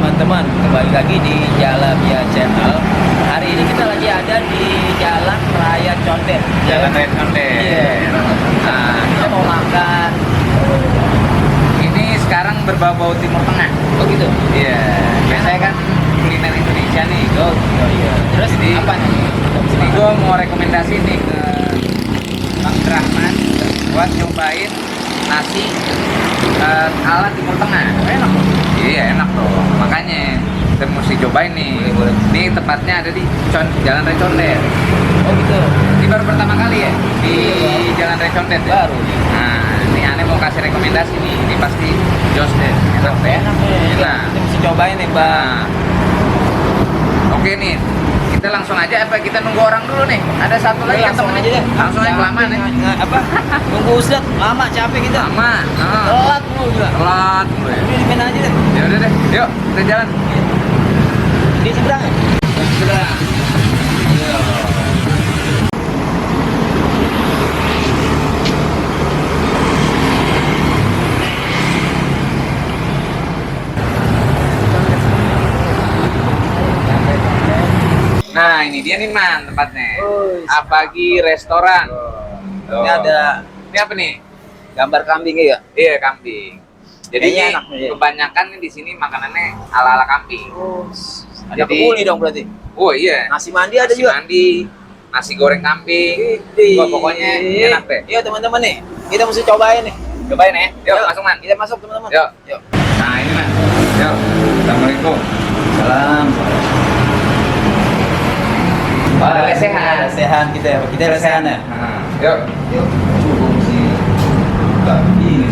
teman-teman, kembali lagi di Jalabia Channel. Hari ini kita lagi ada di Jalan Raya Condet. Jalan Raya Condet. Iya. Nah, kita mau makan. Ini sekarang berbau-bau Timur Tengah. Oh gitu? Iya. Biasanya kan kuliner Indonesia nih. Oh iya. Terus Jadi, apa nih? Jadi gue mau rekomendasi nih ke Bang Rahman buat nyobain nasi ala Timur Tengah. Enak. Iya enak tuh. Makanya kita mesti cobain nih. Boleh. Ini tepatnya ada di Jalan Raya Condet. Oh gitu? Ini baru pertama kali ya di Jalan Raya Condet ya? Baru. Nah, ini aneh mau kasih rekomendasi nih. Ini pasti jos deh. Enak deh. Enak nih. Nah, Kita mesti cobain nih, Bang. oke nih. Kita langsung aja apa kita nunggu orang dulu nih? Ada satu lagi yang Langsung temen aja deh. Langsung aja kelamaan nih. Apa? Nunggu Ustad, lama capek kita. Lama. Telat mulu juga. Telat mulu ya. Udah di mana aja deh. Ya udah deh. Yuk, kita jalan. Di seberang. Sudah. Nah, ini dia nih Man tempatnya. Apagi restoran. Ini ada Ini apa nih? gambar kambingnya ya? Iya, kambing. Jadi Kayaknya ini enak nih, ya. kebanyakan nih di sini makanannya ala-ala kambing. Ada Jadi- kebuli dong berarti. Oh iya. Nasi mandi ada Nasi juga. mandi, nasi goreng kambing. Widih. Wah, pokoknya enak deh. Iya teman-teman nih, kita mesti cobain nih. Cobain ya. Yuk, masuk Man. Kita masuk teman-teman. Yuk. Yuk. Nah, ini Man. Yuk. Assalamualaikum. Salam. Ada lesehan. Lesehan kita, kita lesehan ya. Nah, yuk. Yuk. Fungsi kambing.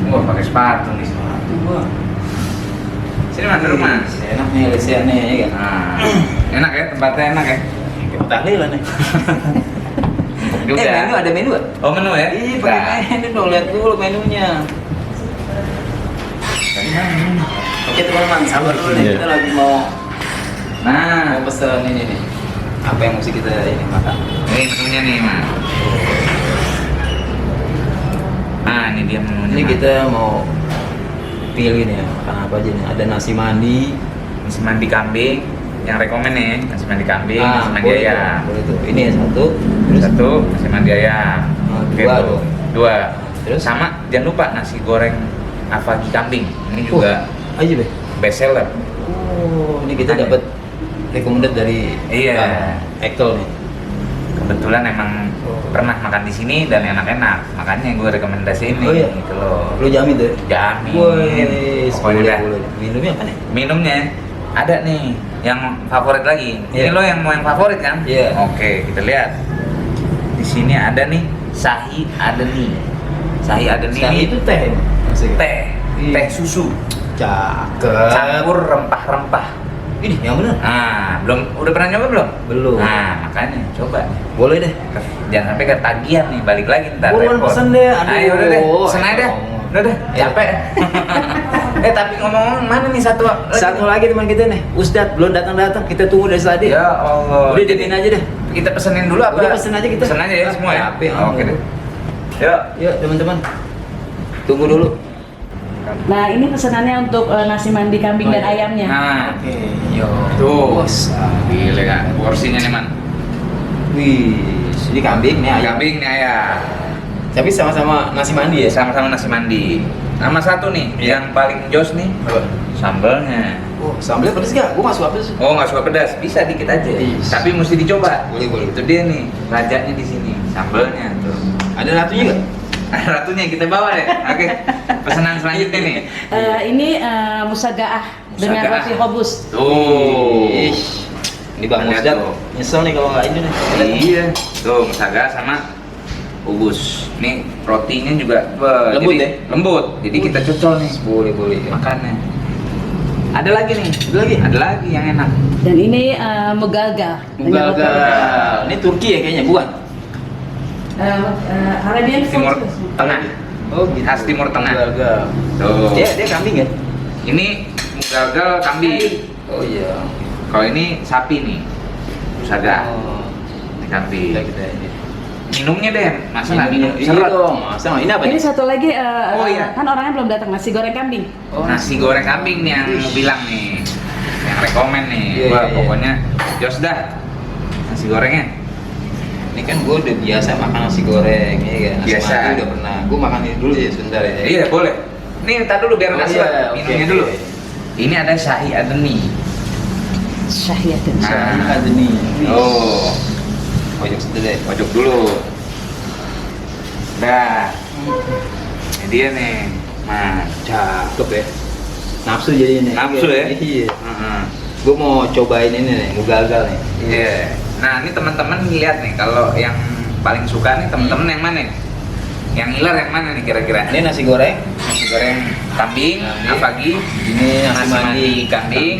Wah, pakai sepatu nih. Itu gua. Sini Man, duduk Man. Enak nih lesehannya ya kan. Nah, enak ya, tempatnya enak ya. Kita tahlilan nih. Udah. Menu ada menu gak? Oh, menu ya? Iya, pakai menu dong, lihat dulu menunya. Oke teman-teman, sabar dulu nih, Iya. kita lagi mau Nah, pesen ini nih. Apa yang mesti kita ini makan? ini menunya nih Man. Nah, ini dia menunya. Ini Man. kita mau pilih nih ya, makan apa aja nih. Ada nasi mandi. Nasi mandi kambing yang rekomen nih, nasi mandi kambing, Ah, nasi mandi boleh ayam. tuh, boleh tuh. Ini ya satu. Terus Satu, nasi mandi ayam. Ah, Oke, dua tuh. tuh. Dua. Terus? Sama jangan lupa nasi goreng avagi kambing. Ini juga aja deh. best seller. Oh, ini kita Ada. dapat recommended dari Iya. Bang Ekkel nih. Kebetulan emang pernah makan di sini dan enak-enak. Makanya gue rekomendasiin nih Oh, iya? gitu loh. Lu jamin tuh? Jamin. Woi, Pokoknya dah. Minumnya apa nih? Minumnya ada nih yang favorit lagi. Iya. Ini lo yang mau yang favorit kan? Iya. Oke, kita lihat. Di sini ada nih Shahi Adeni. Shahi Adeni Shahi ini itu teh. Maksudnya. teh, Iya. teh susu Cakep. campur rempah-rempah. Ini yang bener? Nah, udah pernah nyoba belum? Belum. Nah, makanya coba. Boleh deh. Jangan sampai ketagihan nih, balik lagi ntar. Buruan repot. pesen deh, aduh. Ayo udah deh, pesen aja deh. ngomong. Udah deh, Ya. capek. Tapi ngomong-ngomong mana nih satu lagi? Satu lagi teman kita nih, Ustadz belum datang-datang. Kita tunggu dari tadi. Ya Allah. Udah jadiin aja deh. Kita pesenin dulu apa? Udah pesen aja kita. Pesen aja ya semua ya. Capek, Oke deh. Yuk. Yuk teman-teman. Tunggu dulu. Nah, ini pesanannya untuk nasi mandi kambing dan ayamnya. Nah, Oke, yuk. tuh. Bos. Gila kan porsinya nih man. Wih, ini kambing nih ayam. Kambing nih ayam. Tapi sama-sama nasi mandi ya? Sama-sama nasi mandi. Nama satu nih, Iya. yang paling jos nih, Apa? sambalnya. Oh, sambalnya pedes gak? Gue gak suka pedes. Oh nggak suka pedas, bisa dikit aja. Is. Tapi mesti dicoba. Boleh, boleh. Itu dia nih, rajanya di sini, sambalnya tuh. Ada ratunya gak? Ratunya kita bawa deh. Oke, pesanan selanjutnya nih. Ini musagaah dengan Musagaah. roti hobus. Tuh. Ih, ini Bang Lihat Musdad tuh. nyesel nih kalau nggak ini nih. Iya, tuh musaga sama ubus. Nih rotinya juga Lembut jadi, ya? Lembut. Jadi kita cocol nih Boleh, boleh. makannya. Ada lagi nih. Ada lagi? Ada lagi yang enak. Dan ini mugalgal. dengan roti hobus. Mugalgal. Ini Turki ya kayaknya, bukan? Arabian food. Timur Tengah. Oh, gitu. Khas Timur Tengah. Mugalgal. Tuh. Dia kambing ya? Ini mugalgal kambing. Oh iya. Kalau ini sapi nih. Musaga. Oh. Ini kambing. Kita ini. minumnya deh. Masa nggak minum? Iya Seret. dong, masa nggak? Ini apa Ini nih? satu lagi, Oh, iya. kan orangnya belum datang, nasi goreng kambing. Oh, Nasi goreng kambing nih yang mau bilang nih, yang rekomen nih. Iya, Wah, iya, iya. pokoknya jos dah nasi gorengnya. Ini kan gue udah biasa makan nasi goreng, ya kan? Nasi Biasa. mandi udah pernah. Gue makan ini dulu ya sebentar ya. Iya boleh. Nih tar dulu biar Oh, nasi iya, minumnya oke, dulu. oke. Ini ada Shahi Adeni. Syahyatin. Nah. Ada nih. Oh, Pojok situ deh. pojok dulu. Dah. Ini dia nih, Mas. Cakep ya. Nafsu jadi ini. Nafsu ya? Iya. Heeh. Gue mau cobain ini nih, mau gagal nih. Iya. Nah, ini teman-teman lihat nih, kalau yang paling suka nih teman-teman yang mana nih? Yang ngiler yang mana nih kira-kira? Ini nasi goreng. Nasi goreng kambing, Kambing. apa lagi? Ini nasi mandi kambing.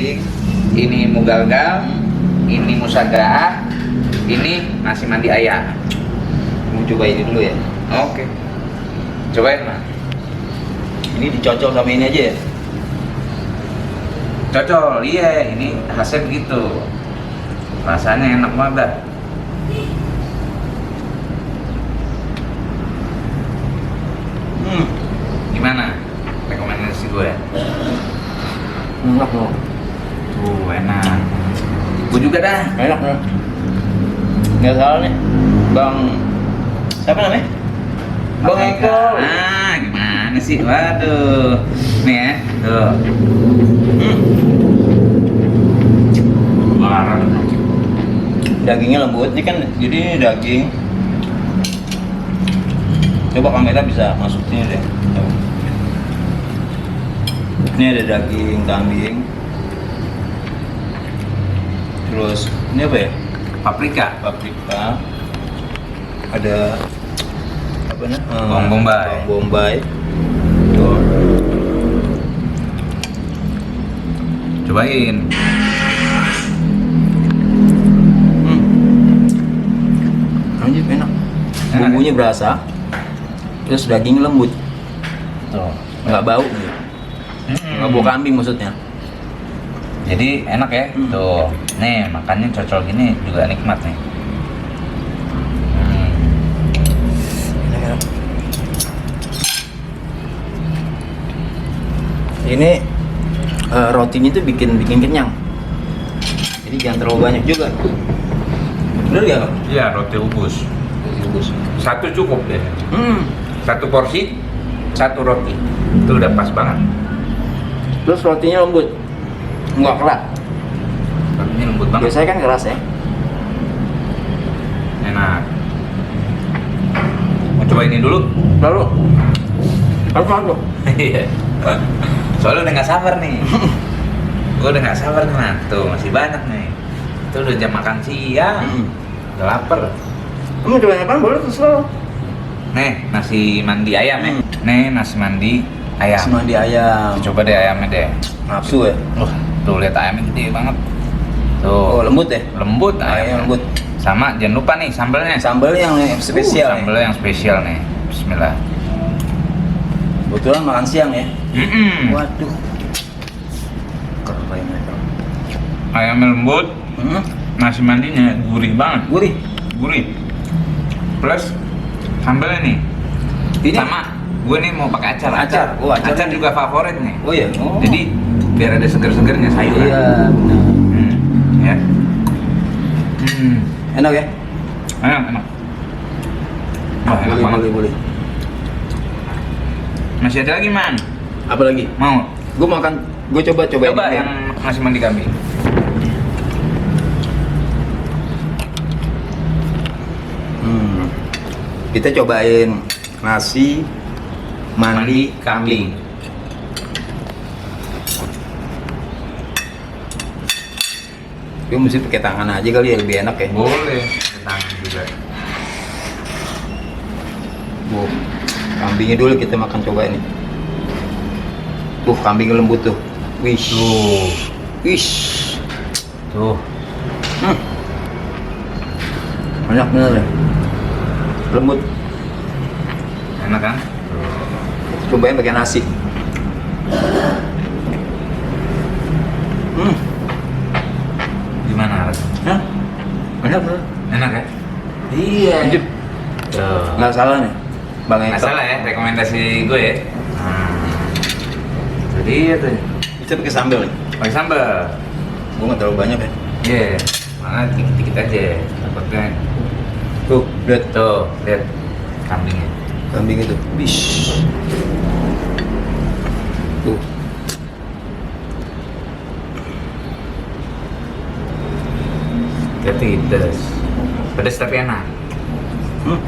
Ini mugalgal. Ini musagaah. Ini nasi mandi ayam. Mau coba ini dulu ya. Oke. Cobain, Mas. Ini dicocol sama ini aja ya. Cocol, iya, ini khasnya begitu. Rasanya enak banget dah. Gimana rekomendasi gue? Enak loh. Tuh, enak. Gue juga dah. Enak loh. Nggak salah nih. Bang, siapa namanya? Bang Eko. Ah, gimana sih? Waduh. Nih ya, tuh. Larang. Dagingnya lembut. Ini kan jadi ini daging. Coba kamera bisa masuk sini deh. Coba. Ini ada daging kambing. Terus ini apa ya? Paprika. Paprika. Ada apa nih? Bawang bombay. Bawang bombay. Tuh. Cobain. Anjir enak. Enak, Bumbunya berasa. Terus daging lembut. Tuh. Nggak bau gitu. Nggak bau kambing maksudnya. Jadi enak ya. Hmm. Tuh. Nih, makannya cocol gini juga nikmat nih. Enak. Ini rotinya tuh bikin kenyang. Jadi jangan terlalu banyak juga. Bener gak? Kak? Iya, roti ubus. Bagus. Satu cukup deh. Hmm. Satu porsi, satu roti. Itu udah pas banget. Terus rotinya lembut. Nggak keras. Rotinya lembut banget. Biasanya kan keras ya. Enak. Mau coba ini dulu? Lalu harus. Iya. Soalnya udah nggak sabar nih. Gue udah nggak sabar nih, Mat. Tuh masih banyak nih. Itu udah jam makan siang. Udah lapar. Kamu coba apa? Boleh terserah. Nih nasi mandi ayam ya. Nih nasi mandi ayam. Nasi mandi ayam. Coba deh ayamnya deh. Nafsu ya. Tuh lihat ayamnya gede banget. Oh Tuh lembut ya. lembut Ayam ayam. lembut. Sama jangan lupa nih sambelnya. Sambal yang spesial. nih. Sambelnya yang spesial nih. Bismillah. Kebetulan makan siang ya. Waduh. Keren mereka. Ayamnya lembut. Nasi mandinya gurih banget. Gurih. Gurih. Plus sambelnya nih. Ini Sama gue nih mau pakai acar. Acar. Oh, acar acar nih. juga favorit nih. Oh iya. Oh. Jadi biar ada seger-segernya sayuran. Iya. Benar. Ya. Enak ya. Enak. Wah, enak banget. Boleh. Masih ada lagi, Man? Apa lagi? Mau? Gue makan. Gue coba Coba ini. yang nasi mandi kambing. Kita cobain nasi mandi kambing. Gue mesti pakai tangan aja kali ya, lebih enak ya. Boleh. Tangan juga. Kambingnya dulu kita makan, coba ini. Kambingnya lembut tuh. Wish. Tuh. Wish. Tuh. Enak bener ya. Lembut. Enak kan? Cobain pakai nasi. Gimana rasanya? Hah? Enak bener. Enak ya? Iya. Lanjut. Nggak salah nih, Bang Nggak Eko. salah ya, rekomendasi gue ya. Jadi itu Kita pakai sambal nih. pakai sambal. Gue nggak terlalu banyak ya. Iya, mana dikit-dikit aja. Takutnya Tuh, lihat tuh, lihat kambingnya. kambing itu. Bish. Tuh. Jadi pedas. Pedas tapi enak. Hmm.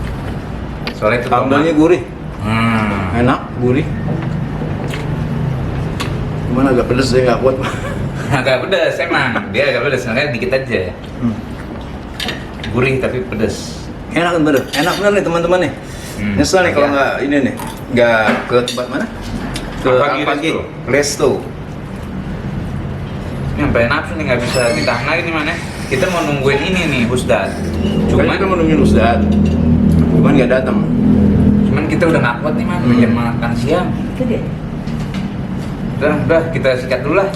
Soalnya itu Sambalnya tomat. gurih, Hmm. enak, gurih. Cuman agak pedes saya nggak kuat. Agak pedas emang. Dia agak pedas, makanya dikit aja. Gurih tapi pedas. Enak bener, enak bener nih teman-teman nih. Nyesel nih kalau nggak ini nih, nggak ke tempat mana? Ke Pagi pagi Resto. resto. Ini sampai nafsu nih nggak bisa ditahan lagi nih mana. Kita mau nungguin ini nih Husdad. Cuman kita mau nungguin Ustad, cuman nggak datang. Cuman kita udah nggak kuat nih man, jam makan siang. Itu dia. Udah kita sikat dulu lah.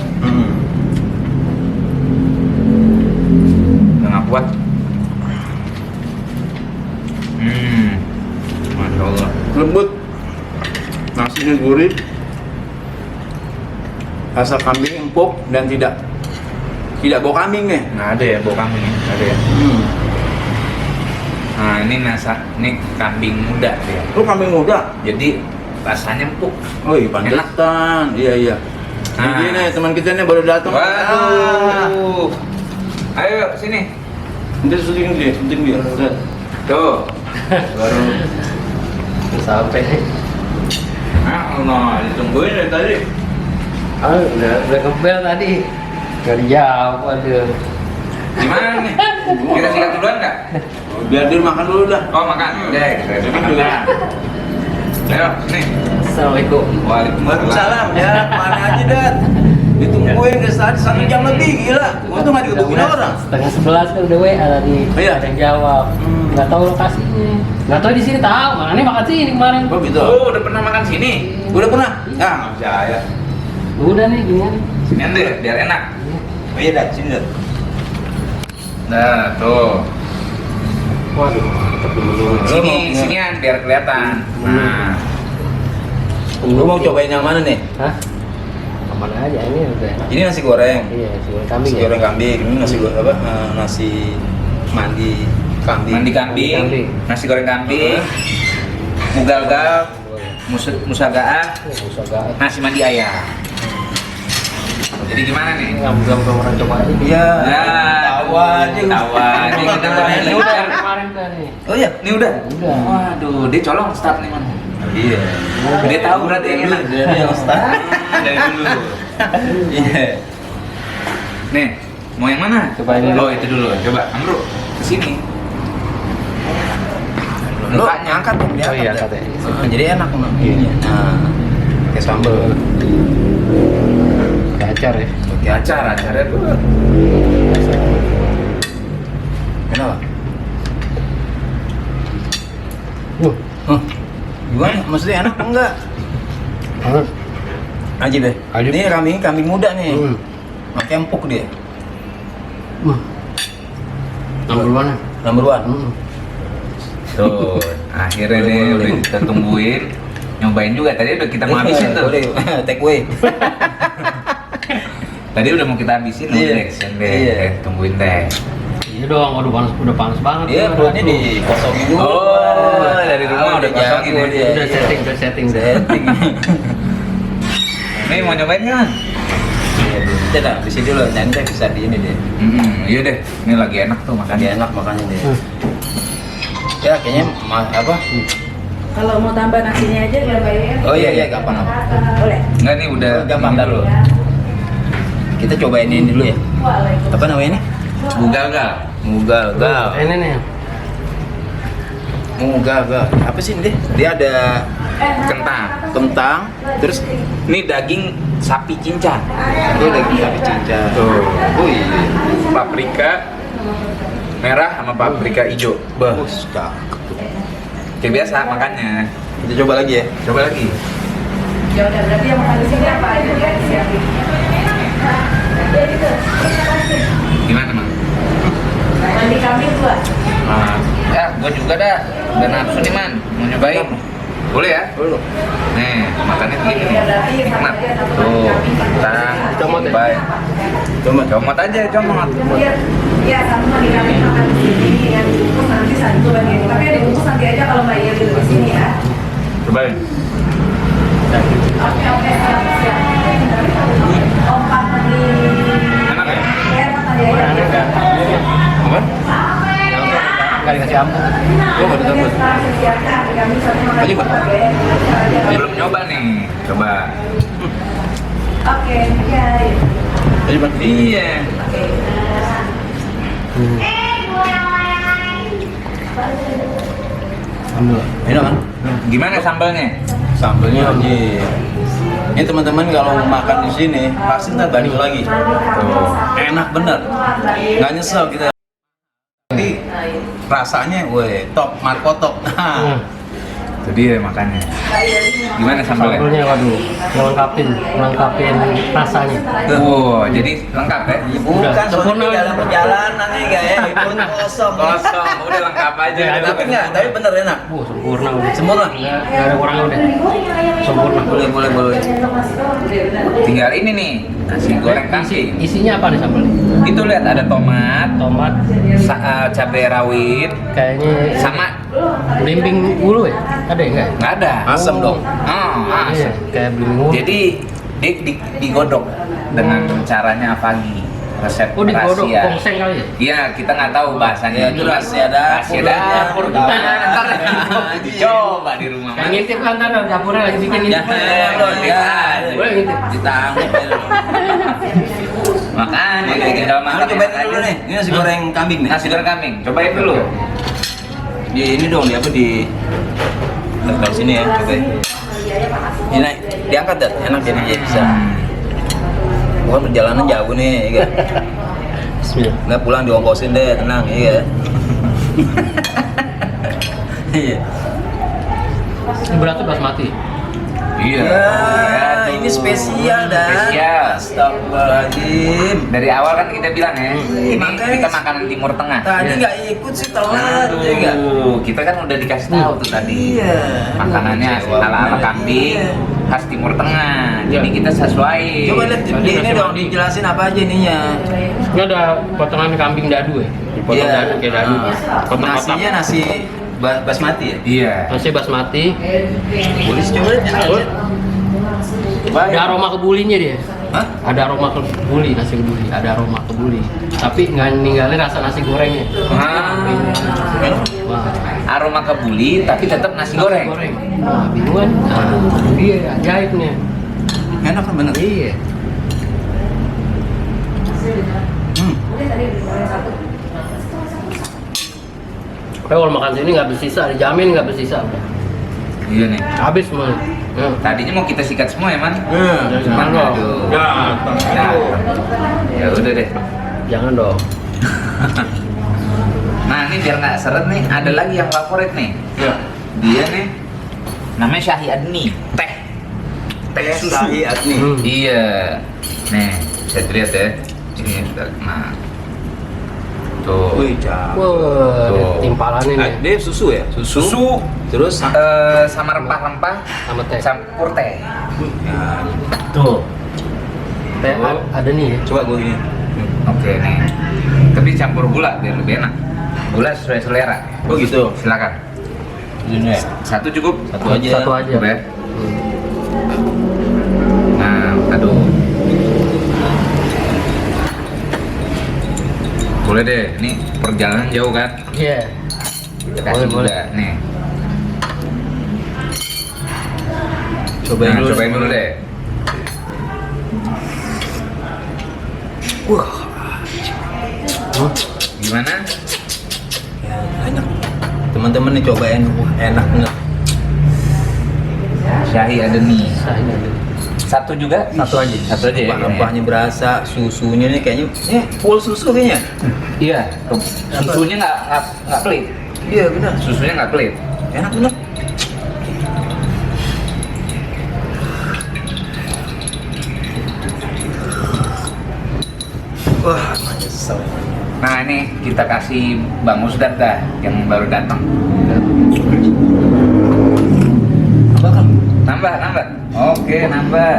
Udah nggak kuat. Masya Allah. Lembut, nasinya gurih, rasa kambing empuk dan tidak bau kambing nih. Nggak ada ya bau kambing, nggak ada ya. Nah ini ini kambing muda ya. Lu kambing muda? Jadi rasanya empuk. Oh iya pantesan, iya. Nah. Ini nih teman kita nih baru datang. Waduh. Ayo sini. Nanti syuting dia. Ustad. Tuh. Baru Sampai. nah, ditungguin dari tadi. Udah kebel tadi. Gak dijawab, aduh. Gimana nih? Kita sikat duluan nggak? Biar dia makan dulu dah. Oh makan. Udah, kita Duduk makan. dulu. Ayo, nih. Assalamualaikum. Waalaikumsalam ya, mana aja dat. Ditungguin ke saat 1 jam lebih, gila. Gua tuh nggak dikebukin orang. Setengah 11 kan udah WA tadi. Iya. Ada yang jawab. Nggak tahu lokasinya. Nggak tahu di sini tahu. Mana nih makan sini kemarin. Oh gitu. Oh, udah pernah makan sini? Udah pernah? Ya. Nggak percaya. Udah nih gini. Sini deh, biar enak. Oh iya dat, sini dat. Nah, tuh. Waduh, mantap dulu. Sini, sinian biar kelihatan. Nah, Lu mau cobain yang mana nih? Hah? Aman aja ini udah. Ini nasi goreng. Iya, sih kambing Nasi ya. goreng kambing. Ini nasi goreng apa? Nasi mandi kambing. mandi kambing, Kambing. nasi goreng kambing, mugal-gal, musagaa, Usaha nasi mandi ayam. Jadi gimana nih? Ngam-ngam orang coba aja. Iya. Nah, Tahu aja. tahu aja kita Ini udah kemarin kan nih. Oh iya, ini udah. Udah. Waduh, dia colong start nih man. Iya. Dia tahu berarti yang enak. Dia yang start. Dari dulu. Iya. Nih, mau yang mana? Coba ini Oh dulu. itu dulu. Coba, Amru kesini. Lu ngangkat dong dia. Oh iya, angkat ya. Jadi enak Iya. iya. Nah, kayak sambal. Kayak acar ya. Oke, acaranya tuh. Kenapa? Huh. Gimana? Maksudnya enak apa enggak? Banget. Aja deh. Ajib. Ini kambing muda nih. Hmm. Makanya empuk dia. Nomor mana? Number one. Tuh, akhirnya Boleh, nih boleh. udah kita tungguin. Nyobain juga, tadi udah kita mau habisin tuh. Boleh. Take away. Tadi udah mau kita habisin, Iya. udah kesian deh. Iya. Tungguin deh. Iya dong, udah panas banget. Iya, perutnya dikosongin dulu. Oh, dari rumah udah kosongin ya. Iya. Udah setting. Setting. Nih mau nyobain kan? Iya, kita dah di sini dulu. Nanti bisa di ini deh. Iya deh. Ini lagi enak tuh Lagi makannya. enak makanya deh. Ya kayaknya apa? Kalau mau tambah nasinya aja ya bayar. Oh iya gampang apa? Boleh. Enggak nih udah Gampang ini dulu. Kita cobain ini dulu ya. Waalaikumsalam. Apa namanya ini? Bugal-gal. Mugal-gal. Ini nih. Mugal-gal. Apa sih ini deh? Dia ada Kentang. kentang, terus Ini daging sapi cincang. dia lagi sapi cincang. Tuh. Oh iya. Paprika merah sama paprika hijau. Bah, Bah. cakep. Kayak biasa makannya. Kita coba lagi ya. Coba lagi. Ya udah berarti yang makan di sini apa aja ya siapin. Gimana, Mang? Mandi kambing 2. Nah, Ya, gua juga dah. Udah nafsu nih man, mau nyobain. Boleh ya? Dulu. Nih, makannya begini nih. Nikmat. Tuh, tang, Comot ya? baik. Comot aja, comot. Iya, sama dikami makan di sini yang dibungkus nanti satu bagian. Tapi yang dibungkus nanti aja kalau Mbak Iya dulu di sini ya. Cobain. Oke, siap. Ompak tadi. Enak ya? Ya, tadi aja. Aneh enggak? Apa? Enggak dikasih ampun. Gua nggak ditambah. Ayo, Pak. Belum nyoba nih. Coba. Oke, iya. Ayo, Pak. Iya. Alhamdulillah. Enak kan? Gimana sambalnya? Sambelnya Haji. Ini teman-teman kalau makan di sini pasti ntar balik lagi. Tuh, enak bener. Nggak nyesel kita. Tapi rasanya, weh, top, markotop. Nah, Itu dia makannya. Gimana sambalnya? Sambalnya waduh, melengkapin rasanya. Wow, jadi lengkap ya? bukan Udah, sempurna. soalnya dalam perjalanan nih kayak pun kosong. Kosong, udah lengkap aja. Ya, Tapi enggak, tapi bener enak. Sempurna udah. Sempurna. Nggak ada kurangnya udah. Sempurna. Boleh. Tinggal ini nih, nasi goreng kambing. Isinya apa nih sambalnya? Itu lihat ada tomat, Tomat, cabai rawit, kayaknya sama belimbing ulu ya? Ada ya enggak? nggak ada. Asam dong. Oh, Iya, asam. kayak belimbing ulu. Jadi digodok dengan caranya apa lagi? Resep Oh, digodok rahasia. kongseng kali ya? Iya, kita nggak tahu bahasanya. Ya, itu rahasia dapur. Rahasia dapur. Tahu. Ntar dicoba di rumah. Yang ngintip kan ntar dapurnya lagi bikin Ya, ngintip. ya, Boleh ngintip. ditanggung. Makanya kayak tinggal Nah, makan. cobain dulu nih. Ini nasi goreng kambing nih. Nasi goreng kambing. Cobain dulu. Di ini dong, di apa di dari sini ya, cobain. Ini diangkat dah, enak jadi bisa. Bukan perjalanan jauh nih, ya kan? Bismillah. Nggak pulang diongkosin deh, tenang, iya. Iya. Ini beratnya basmati. Iya. Ya, ini spesial dah. Spesial. Astagfirullahaladzim. Dari awal kan kita bilang ya, ini makanya kita makanan Timur Tengah. Tadi nggak ikut sih telat, ya nggak? Aduh, kita kan udah dikasih tahu tuh tadi. Iya. Makanannya ala-ala kambing, Iya. khas Timur Tengah. Jadi Iya. kita sesuai. Coba lihat Tadi di ini nasi dong, mandi. dijelasin apa aja ininya. Ini ada potongan kambing dadu ya? Dipotong Iya. dadu kayak dadu. Nah, Kotak-kotak. nasinya nasi basmati ya? Iya. Nasi basmati. Boleh coba lihat, enak aja. Ada aroma kebulinya dia. Hah? Ada aroma kebuli, nasi kebuli. Ada aroma kebuli. Tapi nggak ninggalin rasa nasi gorengnya. Enak. Wah, Aroma kebuli tapi tetap nasi goreng. Wah, bingung kan? Aduh, dia ajaibnya. Enak kan bener? Iya. Hmm. Tapi kalau makan sini nggak bersisa, dijamin nggak bersisa. Iya nih. Habis semua. Tadinya mau kita sikat semua ya man. Jangan dong. Aduh. Ya, Ya udah deh. Jangan dong. Nah ini biar nggak seret nih, ada lagi yang favorit nih. ya. Dia nih namanya Syahi Adni, teh susu. Syahi Adni. Iya. Nih, bisa dilihat ya. Ini sudah. Nah. Tuh. Wih, cakep. Wah, Tuh. timpalannya nih. Dia susu ya? Susu Terus sama rempah-rempah Sama teh. campur teh. ya, Tuh. Teh ada nih ya. coba gue ini. Oke nih. Tapi campur gula biar lebih enak. Gula sesuai selera. Oh gitu. Silakan. Ini ya. Satu cukup. Satu aja. Satu aja. Cukup ya. Nah, aduh. Boleh deh. Ini perjalanan jauh kan? Iya. Kita kasih Boleh, juga nih. Cobain Nah, dulu. cobain dulu deh. Wah, Gimana? ya, enak. Teman-teman nih cobain, wah, enak banget. Syahi Adni. Sahnya ada. Satu juga? Satu aja. Satu aja ya. Rempah-rempahnya berasa, susunya nih kayaknya, full susu kayaknya. Iya. Susunya nggak pelit. Iya benar. Susunya nggak pelit. Enak benar. Wah, nyesel. Nah ini kita kasih Bang Usdat dah yang baru datang. Nambah. Oke, nambah.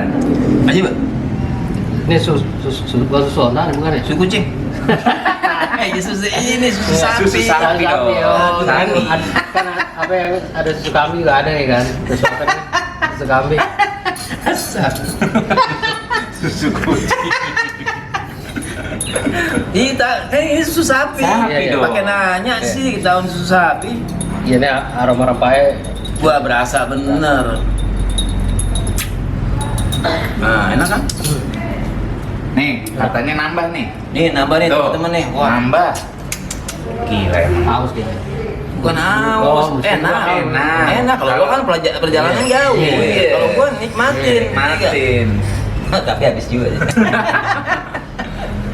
Aja, Pak. Ini susu onta bukan ya? Susu kucing. Susu ini susu sapi. Susu sapi dong. Oh, Sapi. kan apa yang ada susu kambing juga ada ya kan? Susu apa nih? Susu kambing. Susu kucing. Ini susu sapi. Sapi dong. Pakai nanya sih tahun susu sapi. Iya ini aroma rempahnya. Wah, berasa bener. Nah, enak kan? Nih, katanya nambah nih. Nih, nambah nih Tuh, teman-teman nih. Wah, nambah. Gila emang. Haus dia. bukan haus. Oh, mesti Enak. enak. Enak. Kalau lo kan perjalanan jauh. Iya. Kalau gua nikmatin. Nikmatin. Tapi habis juga.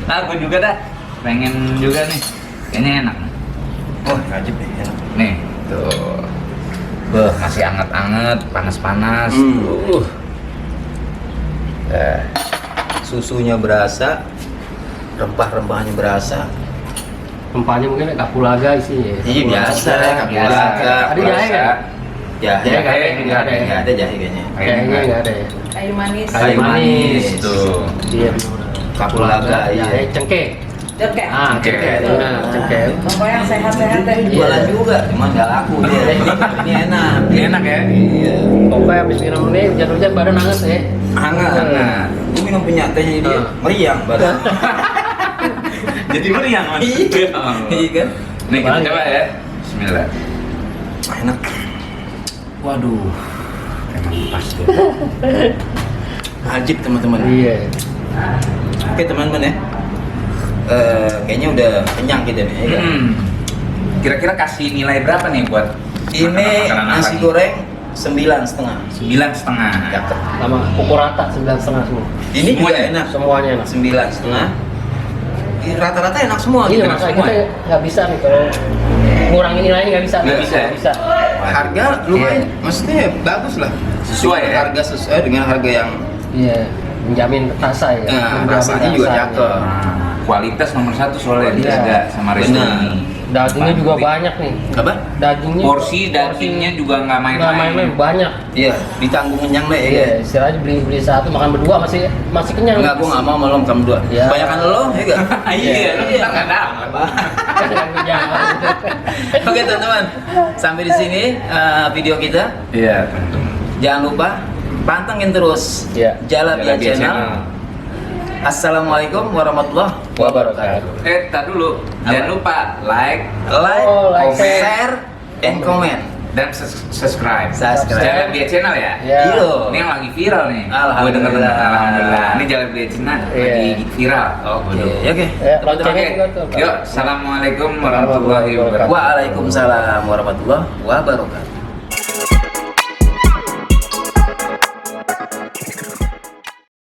Nah, gue juga dah. Pengen juga nih. Kayaknya enak. Wah, ajib nih. Enak. Nih, tuh. Beuh, masih anget-anget, panas-panas. Susunya berasa, rempah-rempahnya berasa. Rempahnya mungkin kapulaga isinya. Iya biasa ya, kapulaga. Ada jahe kan? Jahe, Nggak ada, nggak ada ya? nggak ada jahe kayaknya. Kayaknya nggak ada ya. Kayu manis. Kayu manis tuh. Iya. Kapulaga, iya. Jahe cengkeh. Oke. Ah, cengkeh. Nah, cengkeh. Pokoknya yang sehat-sehat deh. Jualan juga, cuma nggak laku dia. Ini enak. Ini enak ya? Iya. Pokoknya habis minum ini hujan-hujan badan hangat ya. Hangat. Hangat. Gue minum punya tehnya dia, meriang badan. Jadi meriang mas. Iya kan? Nih kita coba ya. Bismillah. Enak. Waduh. Emang pas tuh. Ajib teman-teman. Iya. Oke teman-teman ya. Kayaknya udah kenyang kita nih. Ya kan? Kira-kira kasih nilai berapa nih buat Ini makanan apa nasi nih? goreng 9,5. 9,5. Cakep. Sama pukul rata 9,5 semua. Ini juga Semuanya? enak. Semuanya enak. 9,5. Rata-rata enak semua. Iya, gitu. makanya kita nggak bisa nih kalau ngurangin nilainya nggak bisa. Nggak bisa ya? Nggak bisa. Harga lumayan, maksudnya bagus lah. Sesuai ya? Harga sesuai dengan harga yang Iya, menjamin rasa ya. Menjamin rasanya juga rasanya. cakep. Nah, kualitas nomor 1 soalnya Iya. dijaga sama restoran Benar. ini. Dagingnya juga Pasti. banyak nih. Apa? Dagingnya Porsi dagingnya juga nggak nggak main-main main-main. banyak. Iya, ditanggung kenyang deh. Iya, Iya. istilahnya beli satu makan berdua masih kenyang. Enggak, gua nggak mau malam kamu dua. Iya. Kebanyakan lo, ya enggak? Iya, lu ntar nggak dapat. Oke teman-teman, sampai di sini video kita. Iya, tentu. Jangan lupa pantengin terus Iya. Jalabia Channel. Assalamualaikum warahmatullahi wabarakatuh. Tak dulu. Apa? Jangan lupa like Like, Oh, like, share, and comment. dan subscribe. Subscribe. Jalabia Channel ya. Iya. Iya. Ini yang lagi viral nih. Alhamdulillah. Gue denger alhamdulillah. Ini Jalabia Channel Iya. lagi viral. Oke, Waduh. oke. Ya, loncengnya Oke. juga tuh. Yuk, assalamualaikum warahmatullahi wabarakatuh. Waalaikumsalam warahmatullahi wabarakatuh.